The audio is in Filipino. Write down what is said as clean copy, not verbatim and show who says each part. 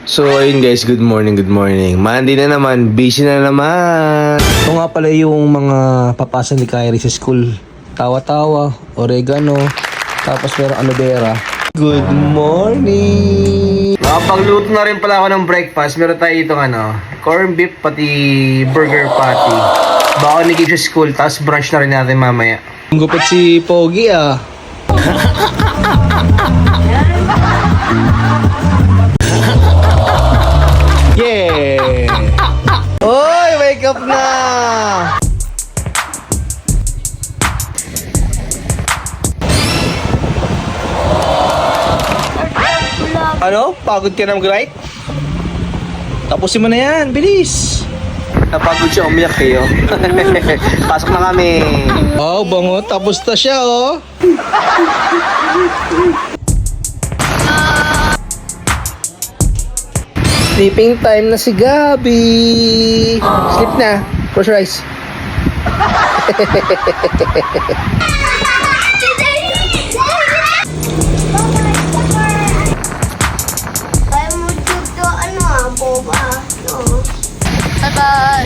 Speaker 1: So ayun guys, good morning, good morning. Monday na naman, busy na naman.
Speaker 2: Ito nga pala yung mga papasa ni Kyrie sa school. Tawa-tawa, oregano, tapos meron aloe vera. Good morning!
Speaker 1: Nakapagluto na rin pala ako ng breakfast. Meron tayo itong corned beef pati burger patty. Baka ni sa school, tapos brunch na rin natin mamaya.
Speaker 2: Ang gupit si Pogi ah. Yeah! Oy, wake up na! Ano? Pagod ka na mag-write? Tapusin mo na yan, bilis!
Speaker 1: Napagod siya, umiyak kayo. Pasok na kami.
Speaker 2: Oh, bango, tapos na siya oh! Sleeping time na si Gabi! Sleep na, close your eyes.
Speaker 3: Ay mo dito, boba, no? Tata,